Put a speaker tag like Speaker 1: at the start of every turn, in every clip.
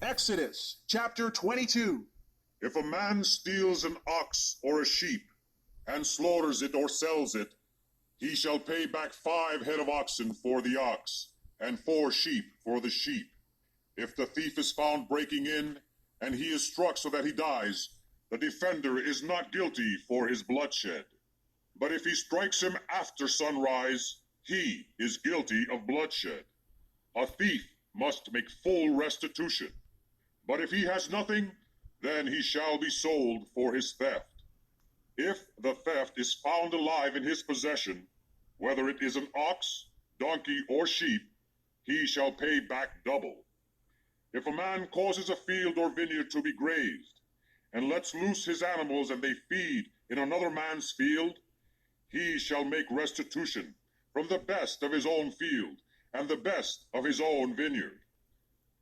Speaker 1: Exodus chapter 22.
Speaker 2: If a man steals an ox or a sheep, and slaughters it or sells it, he shall pay back 5 head of oxen for the ox, and 4 sheep for the sheep. If the thief is found breaking in, and he is struck so that he dies, the defender is not guilty for his bloodshed. But if he strikes him after sunrise, he is guilty of bloodshed. A thief must make full restitution. But if he has nothing, then he shall be sold for his theft. If the theft is found alive in his possession, whether it is an ox, donkey, or sheep, he shall pay back double. If a man causes a field or vineyard to be grazed, and lets loose his animals and they feed in another man's field, he shall make restitution from the best of his own field and the best of his own vineyard.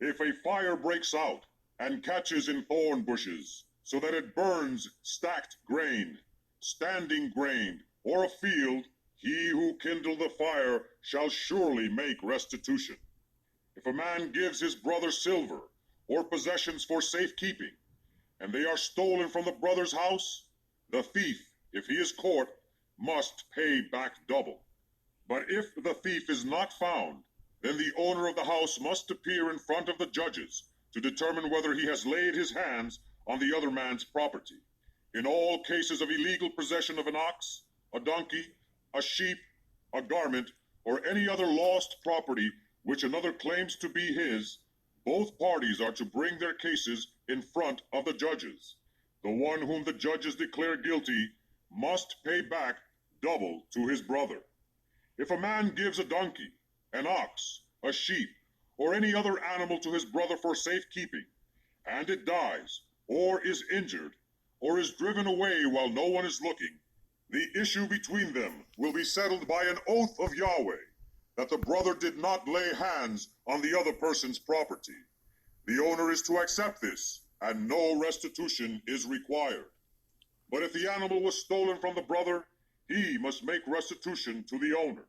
Speaker 2: If a fire breaks out and catches in thorn bushes, so that it burns stacked grain, standing grain, or a field, he who kindled the fire shall surely make restitution. If a man gives his brother silver or possessions for safekeeping, and they are stolen from the brother's house, the thief, if he is caught, must pay back double. But if the thief is not found, then the owner of the house must appear in front of the judges to determine whether he has laid his hands on the other man's property. In all cases of illegal possession of an ox, a donkey, a sheep, a garment, or any other lost property which another claims to be his, both parties are to bring their cases in front of the judges. The one whom the judges declare guilty must pay back double to his brother. If a man gives a donkey, an ox, a sheep, or any other animal to his brother for safekeeping, and it dies, or is injured, or is driven away while no one is looking, the issue between them will be settled by an oath of Yahweh, that the brother did not lay hands on the other person's property. The owner is to accept this, and no restitution is required. But if the animal was stolen from the brother, he must make restitution to the owner.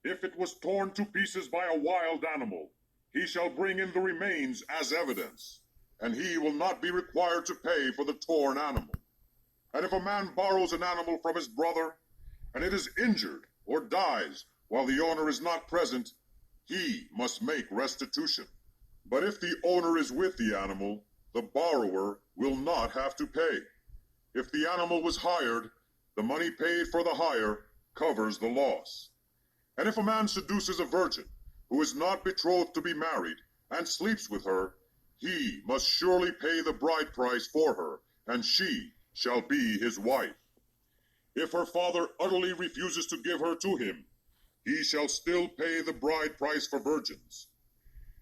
Speaker 2: If it was torn to pieces by a wild animal, he shall bring in the remains as evidence, and he will not be required to pay for the torn animal. And if a man borrows an animal from his brother, and it is injured or dies while the owner is not present, he must make restitution. But if the owner is with the animal, the borrower will not have to pay. If the animal was hired, the money paid for the hire covers the loss. And if a man seduces a virgin who is not betrothed to be married and sleeps with her, he must surely pay the bride price for her, and she shall be his wife. If her father utterly refuses to give her to him, he shall still pay the bride price for virgins.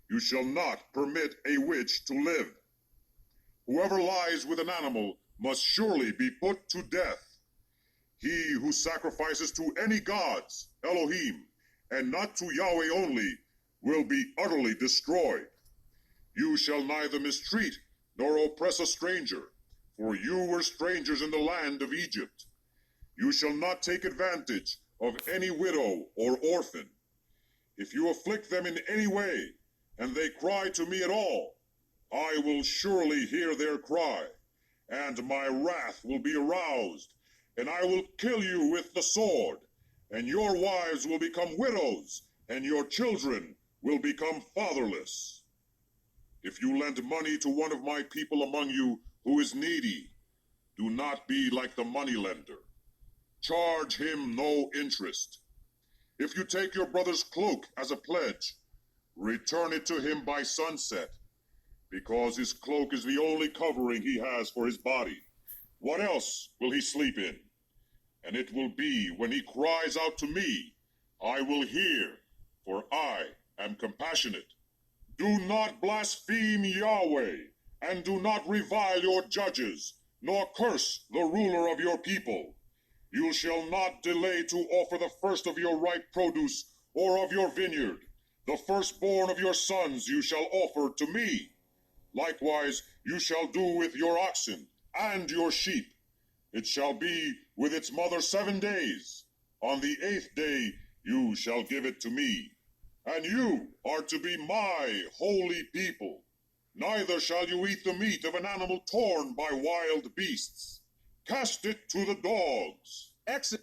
Speaker 2: You shall not permit a witch to live. Whoever lies with an animal must surely be put to death. He who sacrifices to any gods, Elohim, and not to Yahweh only, will be utterly destroyed. You shall neither mistreat nor oppress a stranger, for you were strangers in the land of Egypt. You shall not take advantage of any widow or orphan. If you afflict them in any way, and they cry to me at all, I will surely hear their cry, and my wrath will be aroused, and I will kill you with the sword, and your wives will become widows, and your children will become fatherless. If you lend money to one of my people among you who is needy, do not be like the moneylender. Charge him no interest. If you take your brother's cloak as a pledge, return it to him by sunset, because his cloak is the only covering he has for his body. What else will he sleep in? And it will be when he cries out to me, I will hear, for I am compassionate. Do not blaspheme Yahweh, and do not revile your judges, nor curse the ruler of your people. You shall not delay to offer the first of your ripe produce or of your vineyard. The firstborn of your sons you shall offer to me. Likewise you shall do with your oxen and your sheep. It shall be with its mother 7 days. On the 8th day you shall give it to me. And you are to be my holy people. Neither shall you eat the meat of an animal torn by wild beasts. Cast it to the dogs.
Speaker 1: Exit.